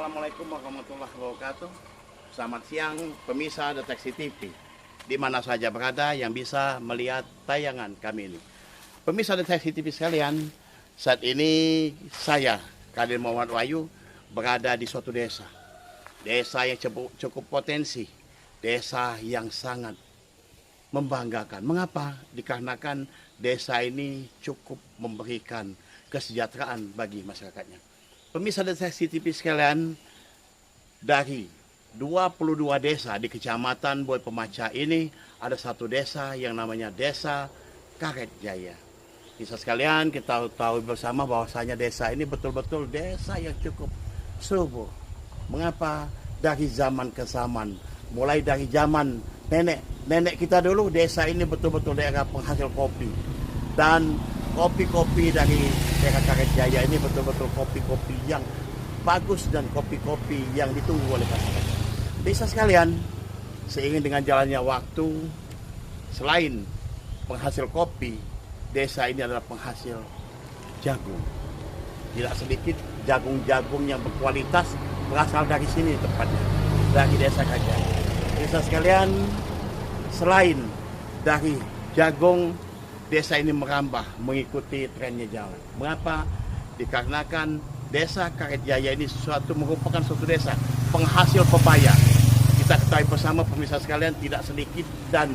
Assalamualaikum warahmatullahi wabarakatuh. Selamat siang pemirsa Deteksi TV, di mana saja berada yang bisa melihat tayangan kami ini. Pemirsa Deteksi TV sekalian, saat ini saya, Kadir Muhammad Wahyu, berada di suatu desa. Desa yang cukup potensi, desa yang sangat membanggakan. Mengapa? Dikarenakan desa ini cukup memberikan kesejahteraan bagi masyarakatnya. Pemirsa Deteksi TV sekalian, dari 22 desa di Kecamatan Boy Pemaca ini, ada satu desa yang namanya Desa Karet Jaya. Bisa sekalian kita tahu bersama bahwasanya desa ini betul-betul desa yang cukup subur. Mengapa? Dari zaman ke zaman, mulai dari zaman nenek kita dulu, desa ini betul-betul daerah penghasil kopi. Dan kopi-kopi dari daerah Karet Jaya ini betul-betul kopi-kopi yang bagus dan kopi-kopi yang ditunggu oleh masyarakat. Bisa sekalian, seiring dengan jalannya waktu, selain penghasil kopi, desa ini adalah penghasil jagung. Tidak sedikit jagung-jagung yang berkualitas berasal dari sini tepatnya, dari desa Karet Jaya. Bisa sekalian, selain dari jagung, desa ini merambah mengikuti trennya jalan. Mengapa? Dikarenakan desa Karet Jaya ini merupakan suatu desa penghasil pepaya. Kita ketahui bersama pemirsa sekalian, tidak sedikit dan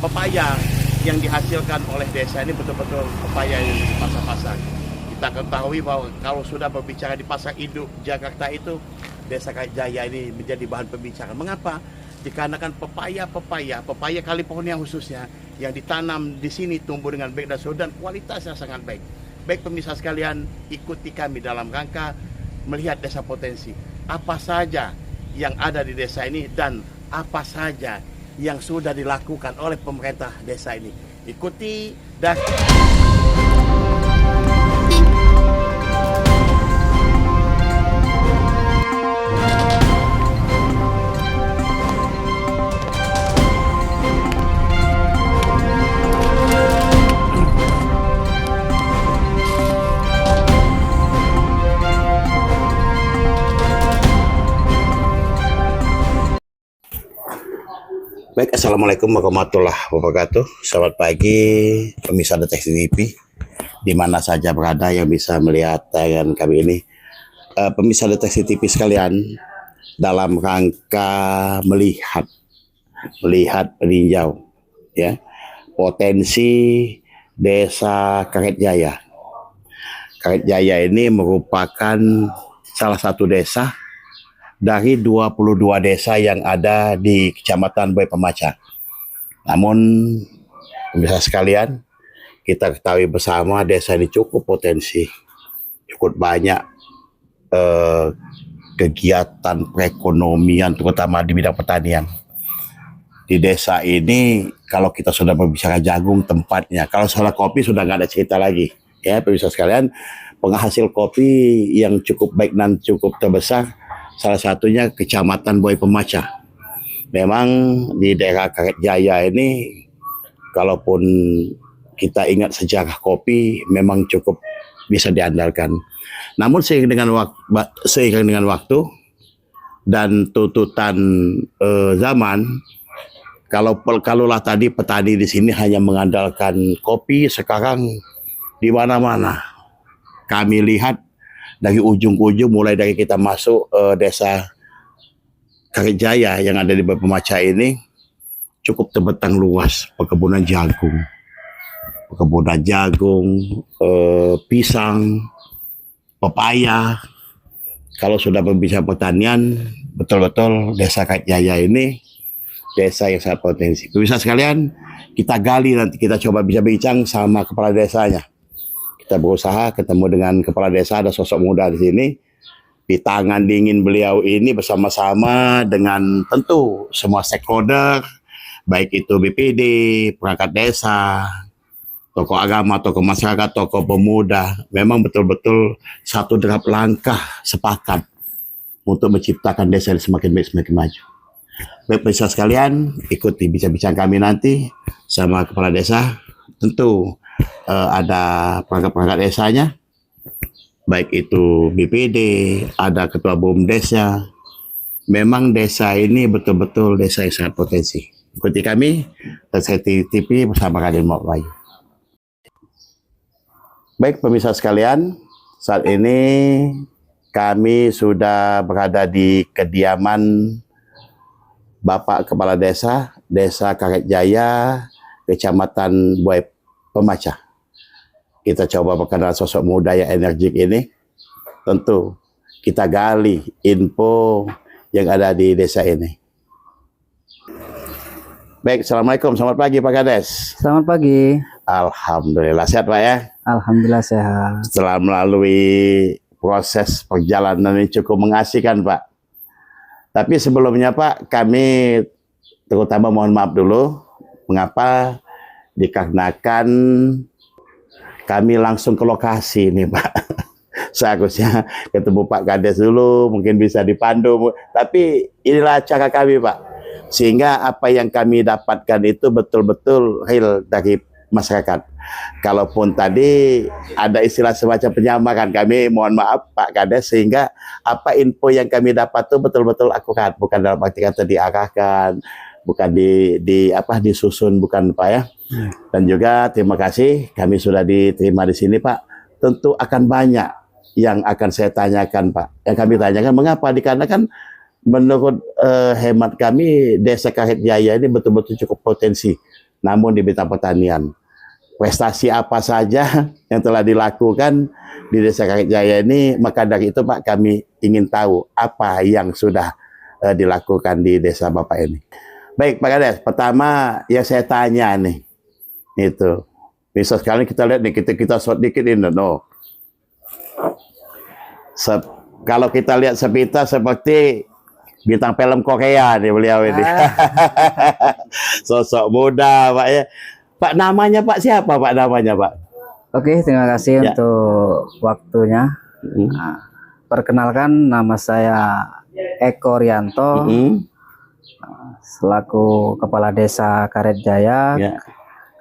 pepaya yang dihasilkan oleh desa ini betul-betul pepaya yang di pasar-pasar. Kita ketahui bahwa kalau sudah berbicara di pasar induk Jakarta itu, desa Karet Jaya ini menjadi bahan pembicaraan. Mengapa? Dikarenakan pepaya California khususnya yang ditanam di sini tumbuh dengan baik dan kualitasnya sangat baik. Baik pemirsa sekalian, ikuti kami dalam rangka melihat desa potensi. Apa saja yang ada di desa ini dan apa saja yang sudah dilakukan oleh pemerintah desa ini. Ikuti dan baik, Assalamualaikum warahmatullahi wabarakatuh. Selamat pagi pemirsa Deteksi TV, di mana saja berada yang bisa melihat tayangan kami ini. Pemirsa Deteksi TV sekalian, dalam rangka melihat peninjau ya potensi desa Karet Jaya. Karet Jaya ini merupakan salah satu desa dari 22 desa yang ada di Kecamatan Boy Pemaca. Namun, pemirsa sekalian, kita ketahui bersama desa ini cukup potensi, cukup banyak kegiatan perekonomian, terutama di bidang pertanian. Di desa ini, kalau kita sudah berbicara jagung tempatnya, kalau soal kopi sudah nggak ada cerita lagi. Ya, pemirsa sekalian, penghasil kopi yang cukup baik dan cukup terbesar, salah satunya Kecamatan Boy Pemaca. Memang di daerah Karet Jaya ini, kalaupun kita ingat sejarah kopi, memang cukup bisa diandalkan. Namun seiring dengan waktu dan tuntutan zaman, kalaulah tadi petani di sini hanya mengandalkan kopi, sekarang di mana-mana kami lihat dari ujung ke ujung, mulai dari kita masuk desa Karet Jaya yang ada di Boy Pemaca ini, cukup terbentang luas perkebunan jagung, pisang, pepaya. Kalau sudah berbicara pertanian, betul-betul desa Karet Jaya ini desa yang sangat potensi. Pemirsa sekalian, kita gali nanti, kita coba bisa bincang sama kepala desanya. Kita berusaha ketemu dengan kepala desa, ada sosok muda di sini. Di tangan dingin beliau ini bersama-sama dengan tentu semua stakeholder, baik itu BPD, perangkat desa, tokoh agama, tokoh masyarakat, tokoh pemuda. Memang betul-betul satu derap langkah sepakat untuk menciptakan desa yang semakin baik, semakin maju. Baik pemirsa sekalian, ikuti bincang-bincang kami nanti sama kepala desa. Tentu ada perangkat-perangkat desanya, baik itu BPD, ada ketua BUMDesnya. Memang desa ini betul-betul desa yang sangat potensi. Ikuti kami, TV bersama Raden Mok Bayu. Baik pemirsa sekalian, saat ini kami sudah berada di kediaman Bapak Kepala Desa, Desa Karet Jaya, Kecamatan Buai Pemacah. Kita coba berkenal sosok muda yang energik ini. Tentu kita gali info yang ada di desa ini. Baik, Assalamualaikum, selamat pagi Pak Kades. Selamat pagi. Alhamdulillah, sehat Pak ya? Alhamdulillah sehat. Setelah melalui proses perjalanan yang cukup mengasihkan Pak. Tapi sebelumnya Pak, kami terutama mohon maaf dulu, mengapa dikarenakan kami langsung ke lokasi nih Pak. Seharusnya ketemu Pak Kades dulu, mungkin bisa dipandu. Tapi inilah cara kami Pak. Sehingga apa yang kami dapatkan itu betul-betul real dari masyarakat. Kalaupun tadi ada istilah semacam penyamaran, kami mohon maaf Pak Kades, sehingga apa info yang kami dapat itu betul-betul akurat, bukan dalam arti kata diarahkan, bukan disusun, bukan Pak ya. Dan juga terima kasih kami sudah diterima di sini Pak. Tentu akan banyak yang akan saya tanyakan Pak. Yang kami tanyakan mengapa? Dikarenakan menurut hemat kami Desa Karet Jaya ini betul-betul cukup potensi. Namun di bidang pertanian, prestasi apa saja yang telah dilakukan di Desa Karet Jaya ini, maka dari itu Pak kami ingin tahu apa yang sudah dilakukan di desa Bapak ini. Baik Pak Kades, pertama yang saya tanya nih, itu bisa sekali kita lihat nih, kita short dikit ini, kalau kita lihat sepintas seperti bintang film Korea nih beliau ini. Sosok muda Pak ya. Pak namanya Pak siapa Pak namanya Pak? Oke, terima kasih ya. Untuk waktunya. Nah, perkenalkan nama saya Eko Rianto, selaku Kepala Desa Karet Jaya, ya.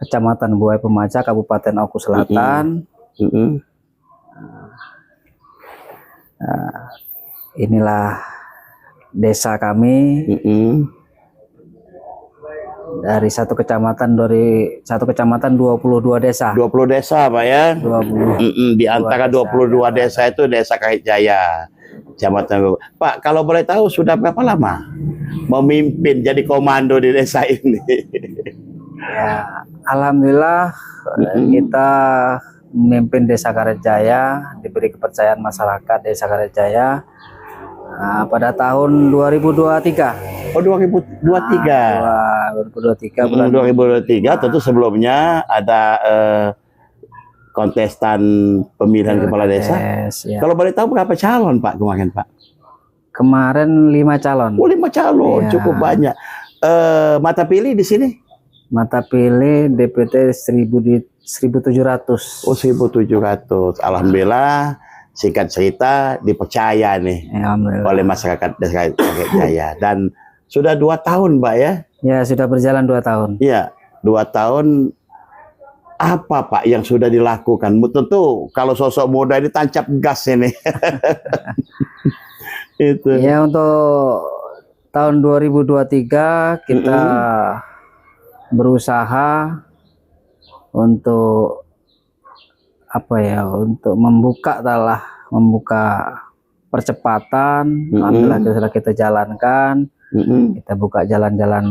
Kecamatan Buai Pemacah, Kabupaten Oku Selatan. Inilah desa kami. Dari satu kecamatan 22 desa. 20 desa Pak ya. 20. Di antara 22 desa itu Desa Karet Jaya. Kecamatan. Pak, kalau boleh tahu sudah berapa lama memimpin jadi komando di desa ini? Ya, alhamdulillah kita memimpin Desa Karet Jaya, diberi kepercayaan masyarakat Desa Karet Jaya pada tahun 2023. Oh 2023. 2023 bulan 2023 tentu sebelumnya ada kontestan pemilihan kepala desa. Ya. Kalau boleh tahu berapa calon Pak kemarin Pak? Kemarin 5 calon. Oh 5 calon, ya. cukup banyak. Mata pilih di sini? Mata pilih DPT 1.700. Oh 1.700. Alhamdulillah, singkat cerita dipercaya nih oleh masyarakat Desa Karet Jaya. Dan sudah 2 tahun Pak ya? Ya sudah berjalan 2 tahun. Iya 2 tahun. Apa Pak yang sudah dilakukan? Tentu kalau sosok muda ini tancap gas ini. Itu. Ya untuk tahun 2023 kita berusaha untuk untuk membuka percepatan. Alhamdulillah sudah kita jalankan. Kita buka jalan-jalan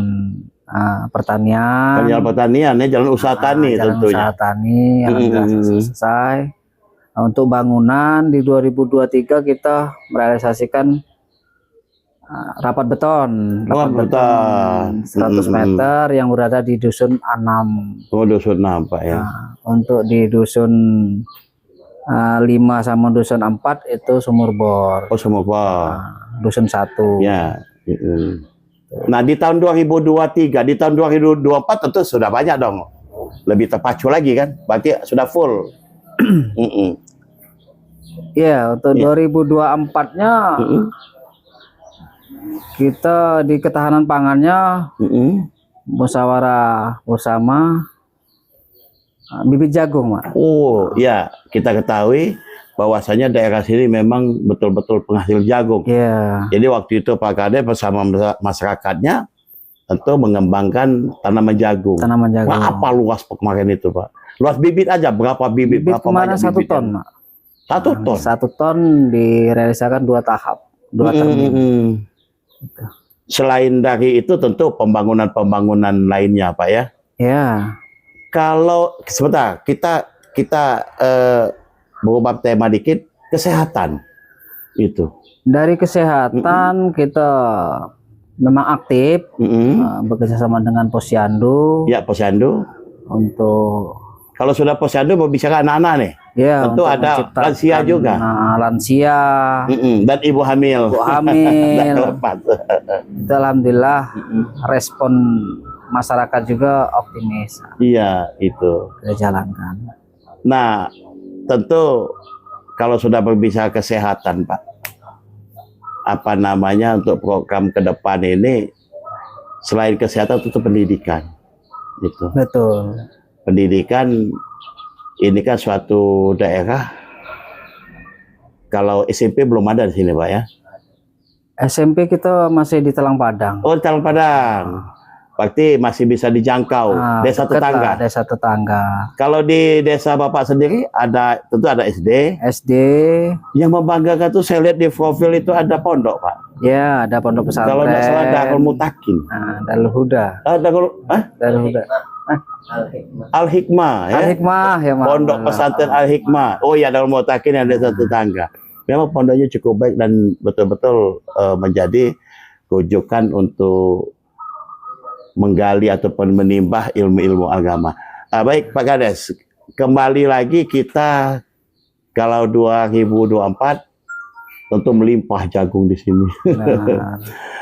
pertanian. Jalan ya, jalan usaha tani jalan tentunya. Usaha tani alhamdulillah selesai. Untuk bangunan di 2023 kita merealisasikan rapat beton 100 meter yang berada di dusun 6. Oh dusun 6 Pak ya. Untuk di dusun 5 sama dusun 4 itu sumur bor. Oh sumur bor. Dusun 1. Ya. Nah di tahun 2023, di tahun 2024 tentu sudah banyak dong. Lebih terpacu lagi kan? Berarti sudah full. Iya, untuk 2024-nya kita di ketahanan pangannya musyawarah bersama bibit jagung, Pak. Oh, ya, kita ketahui bahwasanya daerah sini memang betul-betul penghasil jagung. Iya. Jadi waktu itu Pak Kades bersama masyarakatnya tentu mengembangkan tanaman jagung. Tanaman jagung. Wah, apa luas kemarin itu Pak? Luas bibit aja berapa bibit? Berapa kemarin banyak 1 bibit? ton, Pak. 1 ton. 1 ton direalisasikan 2 tahap, 2 termin. Gitu. Selain dari itu tentu pembangunan lainnya Pak ya. Ya. Kalau sebentar kita berubah tema dikit, kesehatan itu. Dari kesehatan kita memang aktif bekerja sama dengan Posyandu. Ya, Posyandu. Untuk kalau sudah Posyandu berbicara anak-anak nih. Ya, tentu ada lansia juga. Lansia dan ibu hamil. Ibu hamil. Itu alhamdulillah respon masyarakat juga optimis. Iya, itu. Kita jalankan. Nah, tentu kalau sudah berbicara kesehatan, Pak, apa namanya untuk program ke depan ini selain kesehatan itu pendidikan, gitu. Betul. Pendidikan ini kan suatu daerah. Kalau SMP belum ada di sini, Pak ya. SMP kita masih di Telang Padang. Oh, Telang Padang. Berarti masih bisa dijangkau. Desa tetangga. Desa tetangga. Kalau di desa Bapak sendiri ada, tentu ada SD. SD. Yang membanggakan tuh saya lihat di profil itu ada pondok, Pak. Ya, ada pondok pesantren. Kalau nggak salah Darul Mutakin. Darul Huda. Darul Huda. Al-Hikmah ya. Al-Hikmah ya, Pondok pesantren Al-Hikmah. Oh ya, Darul Mutakin yang desa tetangga. Memang pondoknya cukup baik dan betul-betul menjadi rujukan untuk menggali ataupun menimbah ilmu-ilmu agama. Baik Pak Kades, kembali lagi kita kalau 2024 tentu melimpah jagung di sini.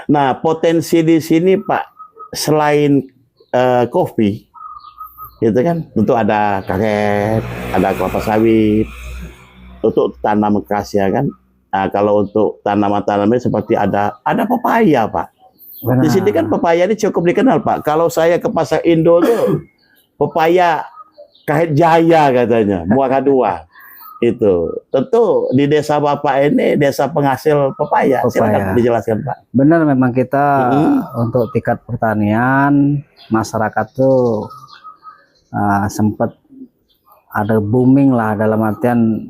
Nah, potensi di sini Pak, selain kopi, gitu kan, tentu ada karet, ada kelapa sawit, untuk tanam keras ya kan. Nah, kalau untuk tanaman-tanaman seperti ada pepaya Pak. Benar. Di sini kan pepaya ini cukup dikenal Pak. Kalau saya ke pasar Indo tuh pepaya Kahit Jaya katanya, Muara 2. Itu tentu di desa Bapak ini desa penghasil pepaya. Silakan dijelaskan Pak. Benar, memang kita untuk tingkat pertanian masyarakat tuh sempat ada booming lah, dalam artian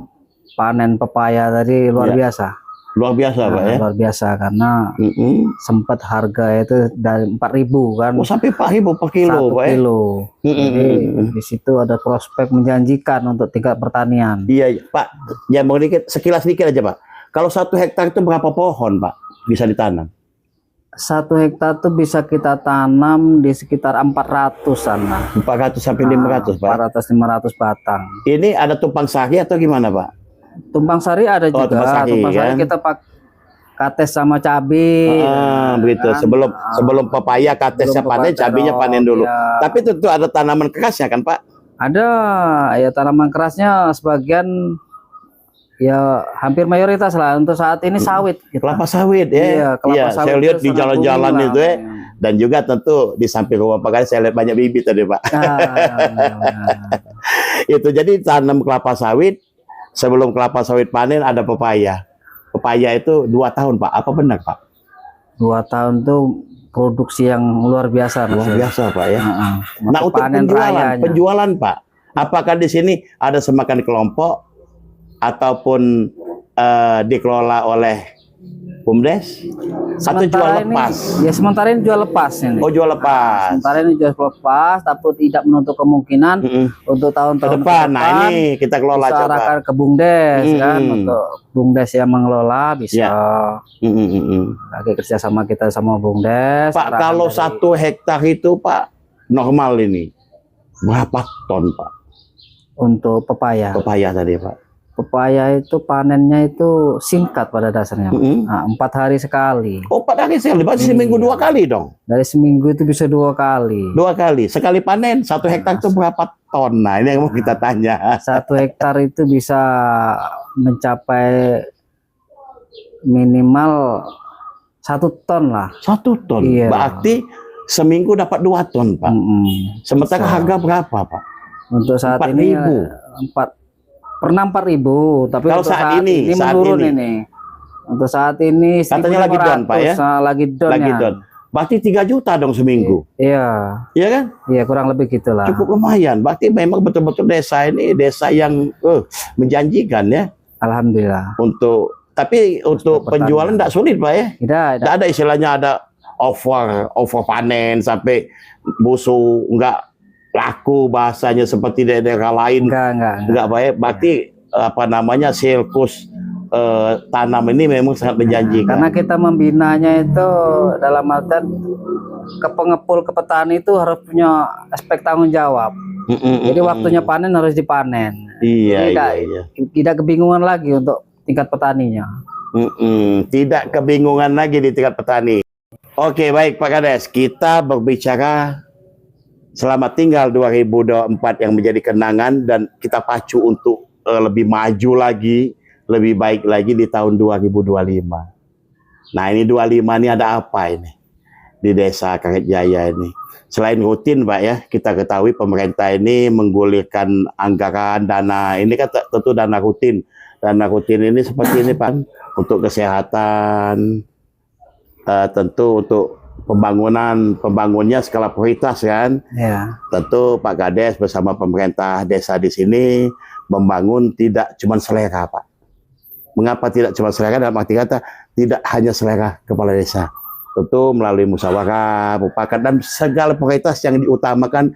panen pepaya tadi luar biasa. Luar biasa Pak ya. Luar biasa karena sempat harga itu dari 4.000 kan. Oh, sampai 4.000 per kilo Pak ya. Jadi di situ ada prospek menjanjikan untuk tingkat pertanian. Iya Pak, ya mau dikit, sekilas dikit aja Pak. Kalau 1 hektar itu berapa pohon Pak bisa ditanam? 1 hektar itu bisa kita tanam di sekitar 400-an lah. 400 sampai 500 Pak. 400-500 batang. Ini ada tumpang sari atau gimana Pak? Tumpang sari ada juga. Tumpang sari kita pakai kates sama cabai. Begitu. Kan? Sebelum pepaya katesnya panen, cabainya panen dulu. Ya. Tapi tentu ada tanaman kerasnya kan Pak? Ada. Ya, tanaman kerasnya sebagian, ya hampir mayoritas lah untuk saat ini sawit. Kelapa sawit ya. Iya, saya lihat di jalan-jalan itu ya. Dan juga tentu di samping rumah Pak Kades saya lihat banyak bibit tadi Pak. Itu jadi tanam kelapa sawit. Sebelum kelapa sawit panen ada pepaya. Pepaya itu 2 tahun Pak. Apa benar Pak? 2 tahun tuh produksi yang luar biasa. Luar biasa Pak ya. Nah, untuk penjualan Pak, apakah di sini ada semakan kelompok ataupun dikelola oleh BUMDes atau jual lepas? Ya sementara ini jual lepas ini. Oh, jual lepas. Sementara ini jual lepas, tapi tidak menutup kemungkinan untuk tahun-tahun depan. Nah, ini kita kelola coba ke BUMDes kan, untuk BUMDes yang mengelola bisa. Lagi kerjasama kita sama BUMDes. Pak, kalau 1 hektar itu Pak normal ini berapa ton Pak? Untuk pepaya. Pepaya tadi Pak. Pepaya itu panennya itu singkat pada dasarnya. 4 hari sekali. Oh, 4 hari sekali. Berarti seminggu 2 kali dong. Dari seminggu itu bisa 2 kali. 2 kali. Sekali panen 1 hektar itu berapa ton? Nah, ini yang mau kita tanya. 1 hektar itu bisa mencapai minimal 1 ton lah. 1 ton. Iya. Berarti seminggu dapat 2 ton Pak. Sementara harga berapa Pak? Untuk saat ini Pernah 4.000, tapi Kalau untuk saat ini, saat menurun ini. ini. Untuk saat ini Katanya lagi down, Pak, ya? Lagi down, Lagi ya. down. Berarti 3 juta dong seminggu. Iya. Iya kan? Iya, kurang lebih gitulah. Cukup lumayan. Berarti memang betul-betul desa ini desa yang menjanjikan ya. Alhamdulillah. Tapi untuk penjualan tidak sulit, Pak ya. Tidak ada istilahnya ada over panen sampai busuk nggak laku bahasanya seperti daerah lain. Enggak, Pak ya. Berarti apa namanya silkus tanam ini memang sangat menjanjikan. Karena kita membinanya itu dalam artian ke pengepul, ke petani itu harus punya aspek tanggung jawab. Jadi waktunya panen harus dipanen. Iya. Tidak kebingungan lagi untuk tingkat petaninya. Tidak kebingungan lagi di tingkat petani. Oke, baik Pak Kades, kita berbicara selamat tinggal 2024 yang menjadi kenangan dan kita pacu untuk lebih maju lagi, lebih baik lagi di tahun 2025. Nah, ini 25 ini ada apa ini di Desa Karet Jaya ini? Selain rutin, Pak ya, kita ketahui pemerintah ini menggulirkan anggaran dana. Ini kan tentu dana rutin. Dana rutin ini seperti ini, Pak, untuk kesehatan, tentu untuk pembangunnya skala prioritas kan. Ya. Tentu Pak Kades bersama pemerintah desa di sini membangun tidak cuma selera, Pak. Mengapa tidak cuma selera? Dalam arti kata tidak hanya selera kepala desa, tentu melalui musyawarah, mufakat dan segala prioritas yang diutamakan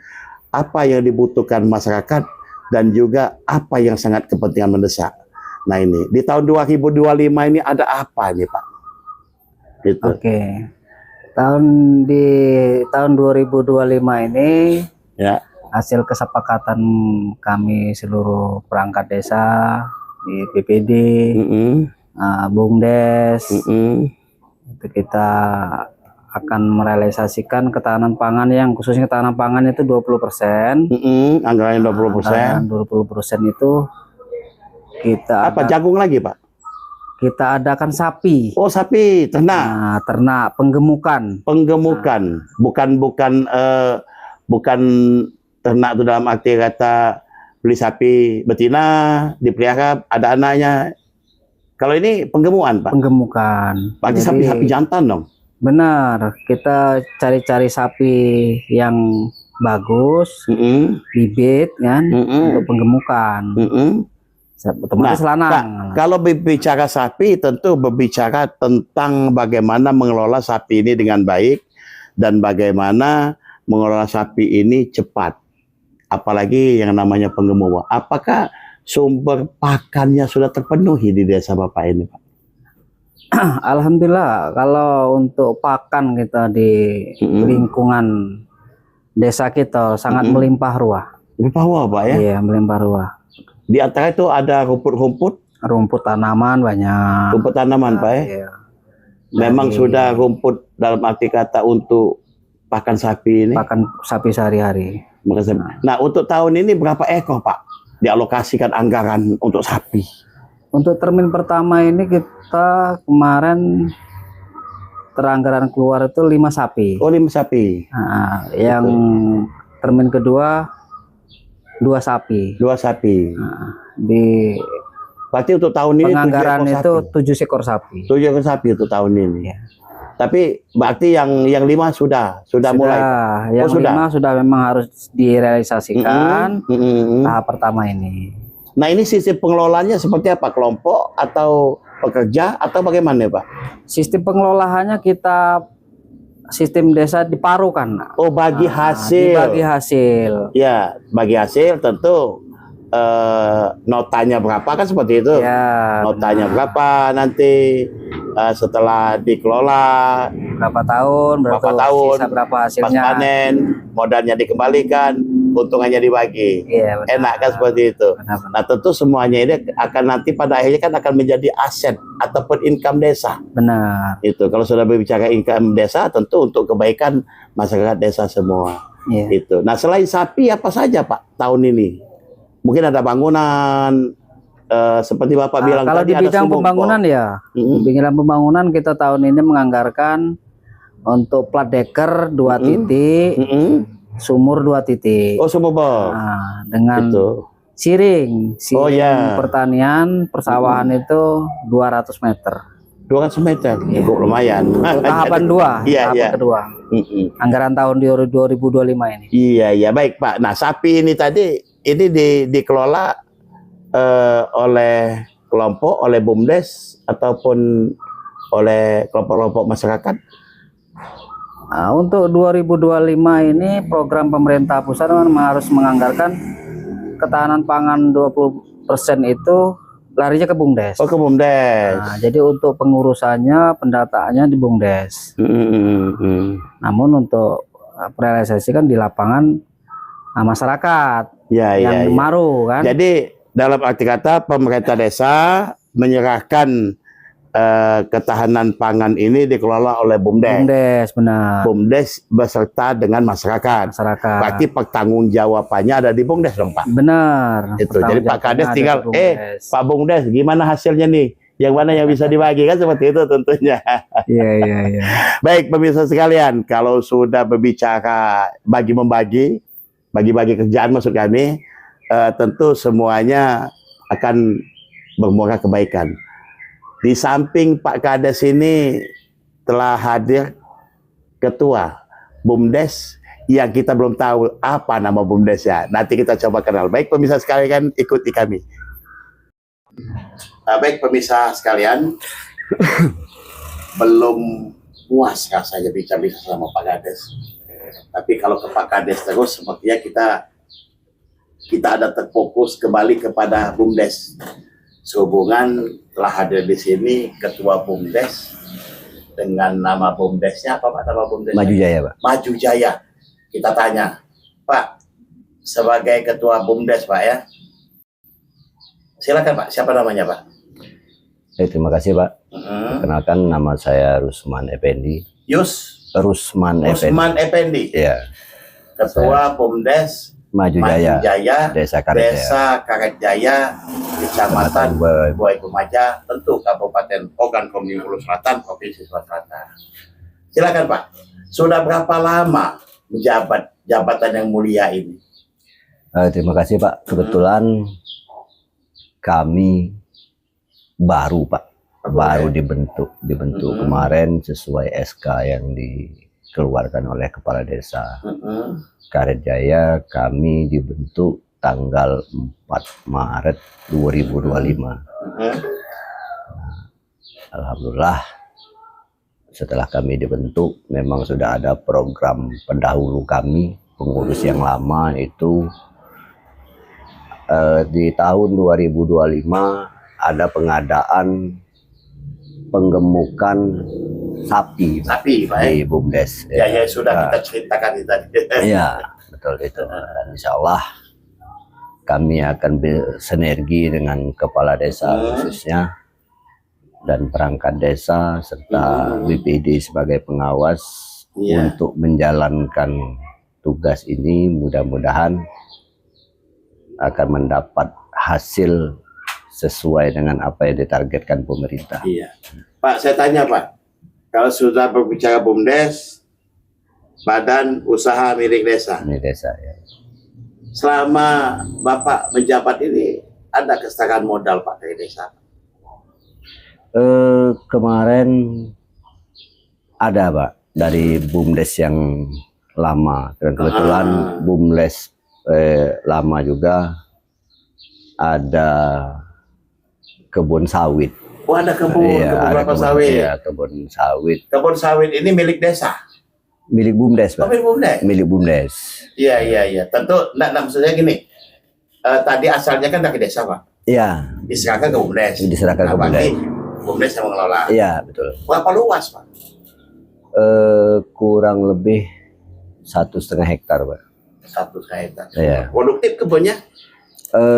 apa yang dibutuhkan masyarakat dan juga apa yang sangat kepentingan mendesak. Nah ini di tahun 2025 ini ada apa nih Pak? Gitu. Oke. Di tahun 2025 ini ya, hasil kesepakatan kami seluruh perangkat desa di BPD, BUMDes, itu kita akan merealisasikan ketahanan pangan yang khususnya ketahanan pangan itu 20%. Anggaran 20%. 20% itu kita jagung lagi Pak? Kita adakan sapi. Oh, sapi, ternak. Nah, ternak penggemukan. Penggemukan, bukan ternak itu dalam arti kata beli sapi betina, dipelihara, ada anaknya. Kalau ini penggemukan, Pak? Penggemukan. Berarti sapi jantan dong? Benar, kita cari-cari sapi yang bagus, bibit kan, untuk penggemukan. Otomatis lanang. Kalau berbicara sapi, tentu berbicara tentang bagaimana mengelola sapi ini dengan baik dan bagaimana mengelola sapi ini cepat. Apalagi yang namanya penggemukan. Apakah sumber pakannya sudah terpenuhi di desa Bapak ini, Pak? Alhamdulillah, kalau untuk pakan kita di lingkungan desa kita sangat melimpah ruah. Melimpah ruah, Pak ya? Iya, melimpah ruah. Di antara itu ada rumput tanaman banyak. Rumput tanaman, Pak ya? Iya. Memang sudah rumput dalam arti kata untuk pakan sapi ini? Pakan sapi sehari-hari. Nah, untuk tahun ini berapa ekor, Pak? Dialokasikan anggaran untuk sapi? Untuk termin pertama ini kita kemarin teranggaran keluar itu 5 sapi. Oh, 5 sapi. Nah, yang termin kedua 2 sapi. 2 sapi. Nah, berarti untuk tahun ini penganggaran itu 7 ekor sapi. 7 ekor sapi untuk tahun ini. Ya. Tapi berarti yang 5 sudah mulai. Yang 5 sudah memang harus direalisasikan tahap pertama ini. Nah, ini sistem pengelolaannya seperti apa? Kelompok atau pekerja atau bagaimana, Pak? Sistem pengelolaannya kita sistem desa diparukan. Oh, bagi hasil. Bagi hasil. Ya, bagi hasil tentu notanya berapa kan seperti itu. Ya, notanya berapa nanti setelah dikelola, berapa tahun, sisa berapa hasilnya. pas panen, modalnya dikembalikan, keuntungannya dibagi. Iya, benar. Enak kan seperti itu. Benar. Nah, tentu semuanya ini akan nanti pada akhirnya kan akan menjadi aset ataupun income desa. Benar. Itu kalau sudah berbicara income desa tentu untuk kebaikan masyarakat desa semua. Iya. Itu. Nah, selain sapi apa saja Pak tahun ini? Mungkin ada bangunan seperti Bapak bilang kalau tadi, di bidang pembangunan ya, di bidang pembangunan kita tahun ini menganggarkan untuk plat deker 2 titik, sumur 2 titik. Oh, sumur bor. Nah, dengan itu Siring Oh, ya. pertanian persawahan itu 200 meter. 200 meter, cukup lumayan. Untuk tahapan 2, Iya, tahapan iya. kedua. Anggaran tahun 2025 ini. Iya, iya, baik Pak. Nah, sapi ini tadi ini dikelola oleh kelompok, oleh BUMDes ataupun oleh kelompok-kelompok masyarakat. Nah, untuk 2025 ini program pemerintah pusat harus menganggarkan ketahanan pangan 20% itu larinya ke BUMDes. Oh, ke BUMDes. Nah, jadi untuk pengurusannya, pendataannya di BUMDes. Namun untuk realisasi kan di lapangan masyarakat Ya, yang maru kan. Jadi dalam arti kata pemerintah desa menyerahkan ketahanan pangan ini dikelola oleh BUMDes. BUMDes, benar. BUMDes beserta dengan masyarakat. Berarti pertanggungjawabannya ada di BUMDes dong, Pak. Benar. Itu. Jadi Pak Kades tinggal, Pak BUMDes, gimana hasilnya nih? Yang mana yang bisa dibagi, kan seperti itu tentunya. Iya, iya, iya. Baik, pemirsa sekalian, kalau sudah berbicara bagi-membagi, bagi-bagi kerjaan maksud kami, tentu semuanya akan bermuara kebaikan. Di samping Pak Kades ini telah hadir ketua BUMDes yang kita belum tahu apa nama BUMDes ya. Nanti kita coba kenal. Baik pemirsa sekalian, ikuti kami. Baik pemirsa sekalian, belum puas rasanya bicara sama Pak Kades. Tapi kalau ke Pak Kades terus, sepertinya kita ada terfokus kembali kepada BUMDes. Sehubungan telah hadir di sini ketua BUMDes dengan nama BUMDesnya apa Pak? Nama BUMDes? Maju Jaya, Pak. Maju Jaya. Kita tanya, Pak, sebagai ketua BUMDes Pak ya, silakan Pak. Siapa namanya Pak? Terima kasih Pak. Perkenalkan nama saya Rusman Effendi. Rusman Effendi. Iya. Ketua BUMDes Maju Jaya, Desa Karet Jaya, Kecamatan Buai Pemaja, tentu Kabupaten Ogan Komering Ulu Selatan, Provinsi Sumatera Selatan. Silakan Pak. Sudah berapa lama menjabat jabatan yang mulia ini? Terima kasih Pak. Kebetulan kami baru Pak, baru dibentuk kemarin sesuai SK yang dikeluarkan oleh Kepala Desa Karet Jaya. Kami dibentuk tanggal 4 Maret 2025. Alhamdulillah setelah kami dibentuk memang sudah ada program pendahulu kami, pengurus yang lama itu di tahun 2025 ada pengadaan penggemukan sapi Pak, di ya? BUMDes. Ya, sudah kita ceritakan itu tadi. Iya, betul itu. Dan insya Allah kami akan bersinergi dengan kepala desa khususnya dan perangkat desa serta BPD sebagai pengawas untuk menjalankan tugas ini. Mudah-mudahan akan mendapat hasil sesuai dengan apa yang ditargetkan pemerintah. Iya. Pak, saya tanya Pak, kalau sudah berbicara BUMDes, badan usaha milik desa. Ini desa ya. Selama Bapak menjabat ini, ada kesetaraan modal Pak dari desa? Kemarin ada Pak dari BUMDes yang lama. Dan kebetulan BUMDes lama juga ada kebun sawit. Oh, ada kebun beberapa sawit. Iya, kebun sawit. Kebun sawit ini milik desa? Milik BUMDes, Pak. Milik BUMDes? Milik BUMDes. Iya. Tentu, maksudnya gini, tadi asalnya kan dari desa, Pak? Iya. Diserahkan ke BUMDes? Diserahkan ke BUMDes. BUMDes yang mengelola? Iya, betul. Berapa luas, Pak? Kurang lebih 1,5 hektar, Pak. 1,5 hektar. Iya. Produktif kebunnya?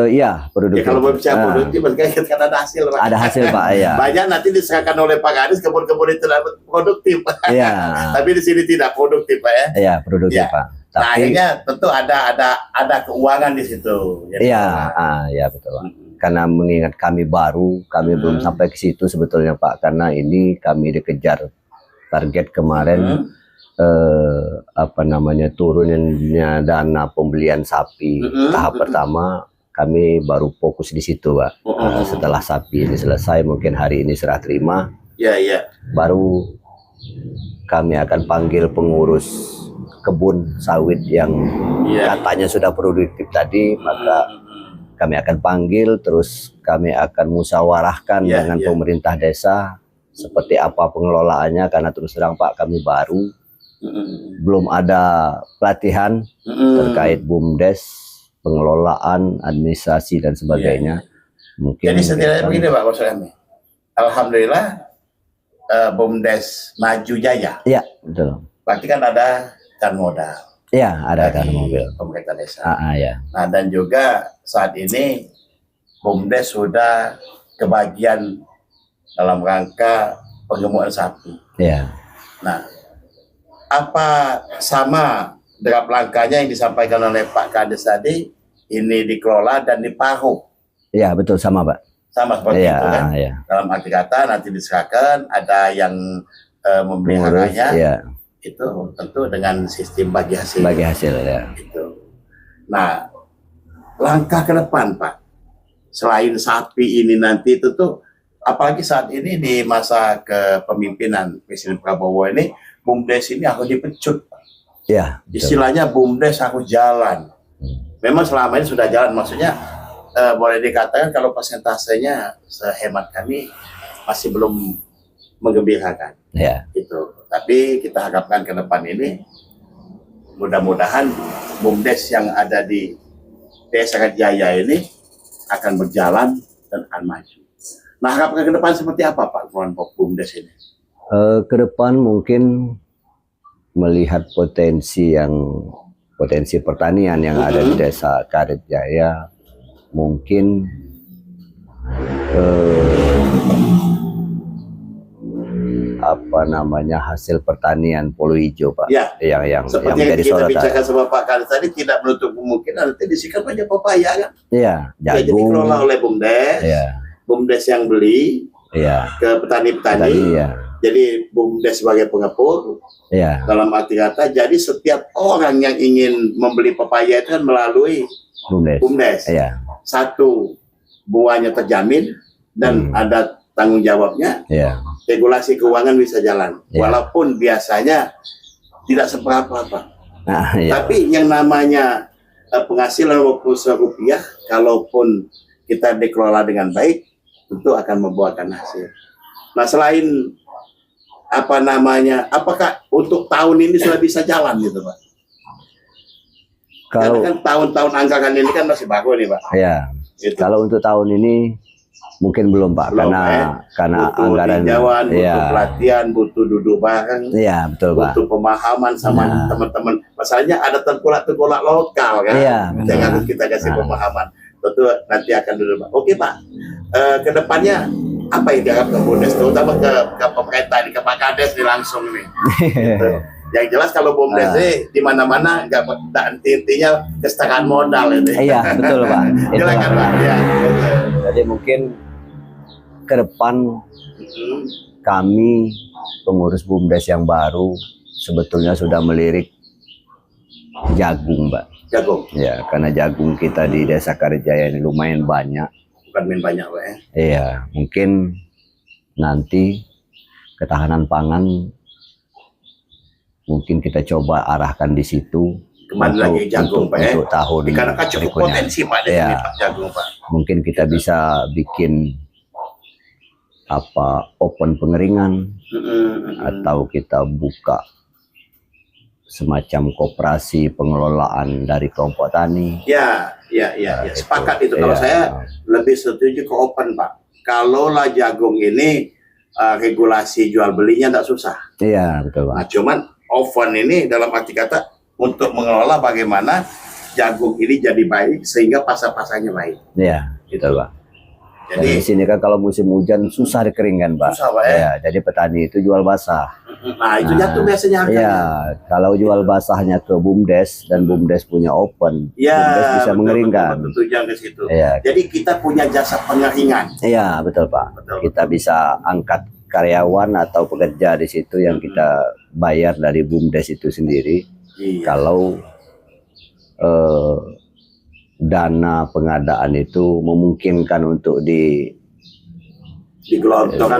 Iya, produktif. Ya, kalau berbicara produktif, kan ada hasil, Pak. Ada hasil, Pak. Iya. Banyak nanti diserahkan oleh Pak Kades, kebun-kebun itu dapat produktif, Pak. Iya. Tapi di sini tidak produktif, Pak ya. Iya, produktif, Ya. Pak. Nah, Tapi akhirnya tentu ada keuangan di situ. iya, iya betul, Pak. Karena mengingat kami baru, kami belum sampai ke situ sebetulnya, Pak. Karena ini kami dikejar target kemarin turunnya dana pembelian sapi tahap pertama kami baru fokus di situ, Pak. Setelah sapi ini selesai, mungkin hari ini serah terima, baru kami akan panggil pengurus kebun sawit yang katanya sudah produktif tadi, maka kami akan panggil, terus kami akan musyawarahkan dengan pemerintah desa seperti apa pengelolaannya, karena terus terang Pak, kami baru belum ada pelatihan terkait BUMDes, pengelolaan, administrasi dan sebagainya. Mungkin jadi setidaknya begini Pak Bosrami, alhamdulillah BUMDes maju jaya. Iya, betul. Berarti kan ada kan modal. Iya, ada kan mobil Pemerintah desa. Ya. Nah, dan juga saat ini BUMDes sudah kebagian dalam rangka pengemukan sapi. Iya. Nah, apa sama draft langkahnya yang disampaikan oleh Pak Kades tadi, ini dikelola dan dipahu? Iya, betul, sama Pak. Sama seperti itu kan? Iya. Dalam arti kata nanti diserahkan, ada yang memeliharanya, itu tentu dengan sistem bagi hasil. Bagi hasil, ya. Gitu. Nah, langkah ke depan Pak, selain sapi ini nanti itu tuh, apalagi saat ini di masa kepemimpinan Presiden Prabowo ini, BUMDes ini harus dipecut. Iya. Istilahnya BUMDes harus jalan. Memang selama ini sudah jalan, maksudnya boleh dikatakan kalau persentasenya sehemat kami masih belum menggembirakan. Iya. Gitu. Tapi kita harapkan ke depan ini mudah-mudahan BUMDes yang ada di Desa Jaya ini akan berjalan dan akan maju. Nah, harapan ke depan seperti apa Pak kelompok BUMDes ini? Ke depan mungkin melihat potensi pertanian yang ada di Desa Karet Jaya, mungkin hasil pertanian polo hijau Pak, yang seperti menjadi yang kita sorotan. bicarakan sama Pak Kades tadi, tidak menutup kemungkinan nanti disikap aja pepaya kan? Iya, jadi jagung. dikelola oleh BUMDes, BUMDes yang beli ke petani-petani. Jadi BUMDes sebagai pengepul, dalam arti kata, jadi setiap orang yang ingin membeli pepaya itu kan melalui BUMDes. Satu, buahnya terjamin dan ada tanggung jawabnya. Regulasi keuangan bisa jalan, walaupun biasanya tidak seberapa Pak. Tapi yang namanya penghasilan Rp20, kalaupun kita dikelola dengan baik, tentu akan membuahkan hasil. Nah, selain apakah untuk tahun ini sudah bisa jalan gitu Pak? Karena kan tahun-tahun anggaran ini kan masih bagus nih Pak. Gitu. Kalau untuk tahun ini mungkin belum Pak, karena butuh anggaran, butuh pelatihan, butuh duduk bareng, betul Pak, butuh pemahaman sama teman-teman. Masalahnya ada tengkulak-tengkulak lokal kan, yang harus kita kasih pemahaman. Tentu nanti akan duduk Pak. Oke Pak, kedepannya apa yang diharapkan BUMDes, terutama ke pemerintah di Pak Kades nih langsung nih. Gitu. Yang jelas kalau BUMDes di mana-mana nggak intinya kesetaraan modal itu. Iya, betul Pak. Silakan Pak. Jadi mungkin ke depan kami pengurus BUMDes yang baru sebetulnya sudah melirik jagung, Pak. Jagung. Ya, karena jagung kita di Desa Karet Jaya ini lumayan banyak. Bukan main banyak, Pak ya. Iya, mungkin nanti ketahanan pangan mungkin kita coba arahkan di situ. Kembali lagi jagung, Pak ya. Untuk tahun dikarenakan cukup berikutnya. Potensi Pak di sini, Pak, jagung, Pak. Mungkin kita bisa bikin open pengeringan atau kita buka semacam koperasi pengelolaan dari kelompok tani. Ya. Sepakat itu. Kalau saya lebih setuju ke open, Pak. Kalau lah jagung ini regulasi jual belinya tidak susah. Iya, betul Pak. Nah, cuman open ini dalam arti kata untuk mengelola bagaimana jagung ini jadi baik sehingga pasar-pasarnya baik. Iya, gitu Pak. Jadi di sini kan kalau musim hujan susah dikeringkan, Pak. Susah, Pak ya. Ya, jadi petani itu jual basah. Nah, itu jatuh biasanya harganya. Iya, kalau jual basahnya ke BUMDes dan BUMDes punya open, BUMDes bisa mengeringkan. Betul, ke situ. Ya. Jadi kita punya jasa pengeringan. Iya, betul Pak. Betul. Kita bisa angkat karyawan atau pekerja di situ yang kita bayar dari BUMDes itu sendiri. Iya. Kalau dana pengadaan itu memungkinkan untuk digelontorkan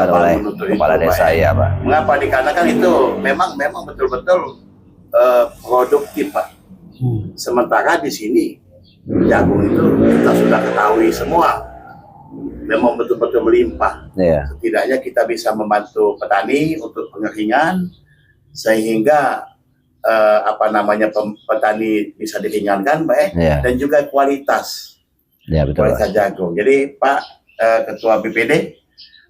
oleh kepala desa ya Pak. Mengapa? Dikarenakan itu memang betul-betul produktif Pak. Sementara di sini jagung itu kita sudah ketahui semua, memang betul-betul melimpah. Yeah. Setidaknya kita bisa membantu petani untuk pengeringan sehingga petani bisa diringankan baik, dan juga kualitas kualitas jagung. Jadi Pak Ketua BPD,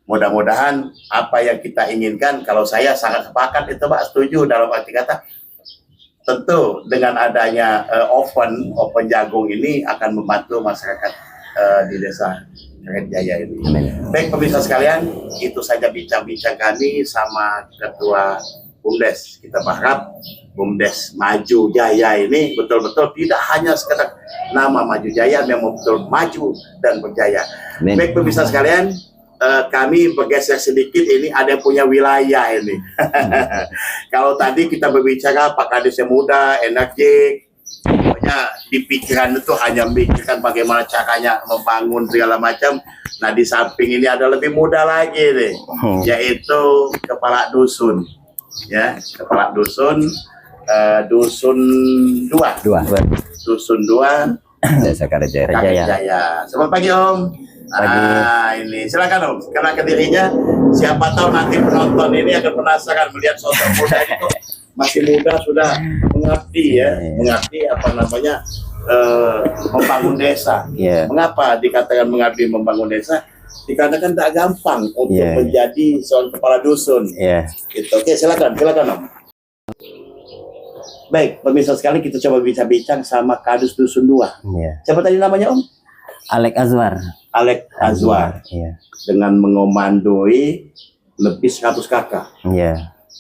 mudah-mudahan apa yang kita inginkan, kalau saya sangat sepakat itu Pak, setuju dalam arti kata tentu dengan adanya oven jagung ini akan membantu masyarakat di desa Karet Jaya ini. Amin. Baik pemirsa sekalian, itu saja bincang-bincang kami sama Ketua BUMDes. Kita berharap BUMDes Maju Jaya ini betul-betul tidak hanya sekedar nama Maju Jaya, memang betul maju dan berjaya. Amin. Baik pemirsa sekalian, kami bergeser sedikit, ini ada yang punya wilayah ini. Kalau tadi kita berbicara Pak Kades yang muda, energik, pokoknya di pikiran itu hanya memikirkan bagaimana caranya membangun segala macam. Nah di samping ini ada lebih muda lagi nih, yaitu kepala dusun, ya kepala dusun, dusun 2, dusun 2, Desa Karet Jaya. Selamat pagi Om. Ini silakan Om, karena dirinya siapa tahu nanti penonton ini akan penasaran melihat sosok muda itu masih muda sudah mengabdi ya, mengabdi membangun desa. Mengapa dikatakan mengabdi membangun desa? Dikarenakan tak gampang untuk menjadi seorang kepala dusun. Gitu. Oke, silakan Om. Baik, pemirsa sekali, kita coba bincang-bincang sama Kadus Dusun 2. Siapa tadi namanya Om? Alek Azwar. Dengan mengomandoi lebih 100 kakak.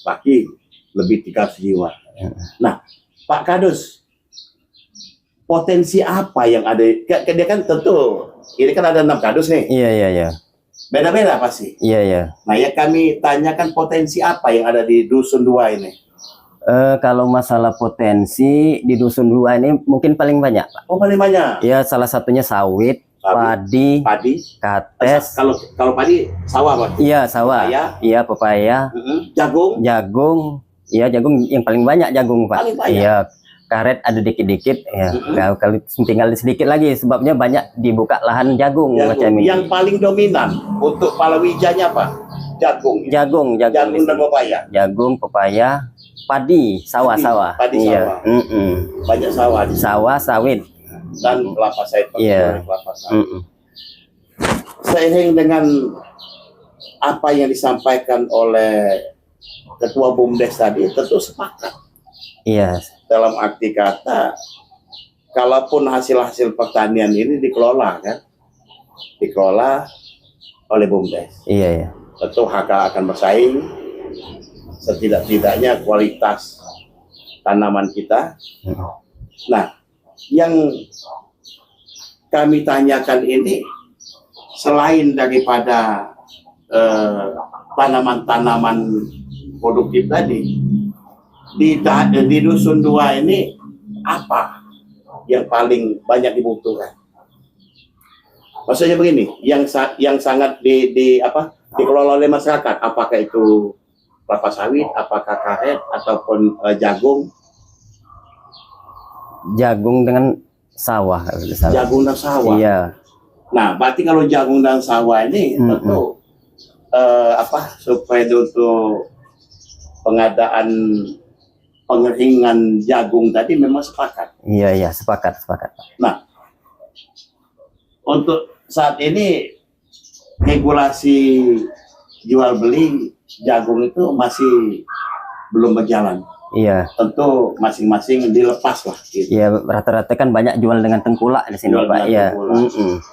Baki lebih 300 jiwa. Nah, Pak Kadus, potensi apa yang ada? Dia kan tentu, ini kan ada 6 Kadus nih. Beda-beda pasti. Nah, ya kami tanyakan potensi apa yang ada di Dusun 2 ini? Kalau masalah potensi di Dusun 2 ini mungkin paling banyak, Pak. Oh, paling banyak. Ya, salah satunya sawit, padi, kates. Kalau padi sawah, Pak. Iya, sawah. Pepaya. Jagung. Iya, jagung yang paling banyak jagung, Pak. Paling banyak. Iya, karet ada dikit-dikit ya. Kalau tinggal sedikit lagi sebabnya banyak dibuka lahan jagung macam ini. Yang paling dominan untuk palawijanya apa? Jagung dan pepaya. Jagung, pepaya, padi, sawah. Padi sawah. Banyak sawah. Sawah, sawit. Dan kelapa sawit. Kelapa sawit. Seiring dengan apa yang disampaikan oleh Ketua BUMDes tadi, tentu sepakat. Dalam arti kata, kalaupun hasil-hasil pertanian ini dikelola oleh BUMDes. Tentu HK akan bersaing, setidak-tidaknya kualitas tanaman kita. Nah, yang kami tanyakan ini, selain daripada tanaman-tanaman produktif tadi, di Dusun 2 ini apa yang paling banyak dibutuhkan? Maksudnya begini, yang sangat dikelola oleh masyarakat, apakah itu kelapa sawit, apakah karet, ataupun jagung? Jagung dengan sawah. Jagung dan sawah. Iya. Nah, berarti kalau jagung dan sawah ini tentu supaya untuk pengadaan pengeringan jagung tadi memang sepakat. Iya, sepakat. Nah, untuk saat ini regulasi jual beli jagung itu masih belum berjalan. Tentu masing-masing dilepas lah. Gitu. Rata-rata kan banyak jual dengan tengkulak di sini, Pak.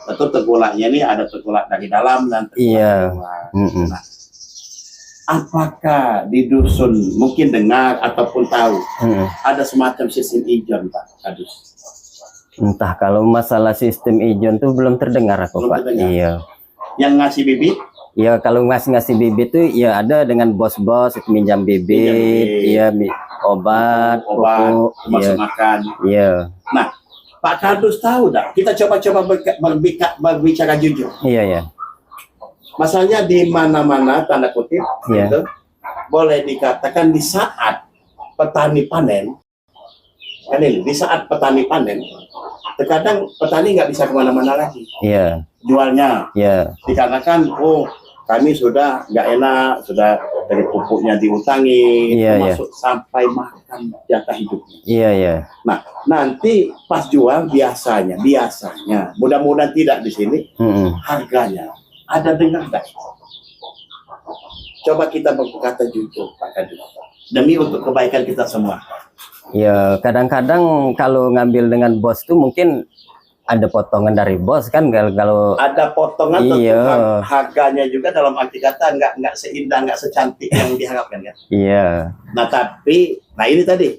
Tentu tengkulaknya ini ada tengkulak dari dalam dan tengkulak dari luar. Nah, apakah di dusun mungkin dengar ataupun tahu ada semacam sistem ijon, Pak Kadus? Entah, kalau masalah sistem ijon tuh belum terdengar aku, Pak. Yang ngasih bibit? Kalau ngasih bibit tuh ada dengan bos-bos itu minjam bibit, obat, pupuk, makan. Nah, Pak Kardus tahu dah. Kita coba-coba berbicara jujur. Iya, iya. Masalahnya di mana-mana tanda kutip Iya. gitu, boleh dikatakan di saat petani panen, kan ini di saat petani panen, terkadang petani nggak bisa kemana-mana lagi Iya. jualnya, Iya. dikarenakan kami sudah nggak enak, sudah dari pupuknya diutangi, Iya, termasuk sampai makan jatah hidupnya. Iya, iya. Nah, nanti pas jual biasanya, mudah-mudahan tidak di sini, harganya ada dengar nggak? Coba kita berkata jujur, Pak Kadus, demi untuk kebaikan kita semua. Ya, kadang-kadang kalau ngambil dengan bos tuh mungkin ada potongan dari bos kan, kalau Ada potongan tentu iya. harganya juga dalam arti kata nggak seindah, nggak secantik yang diharapkan kan. Iya. Nah tapi, ini tadi,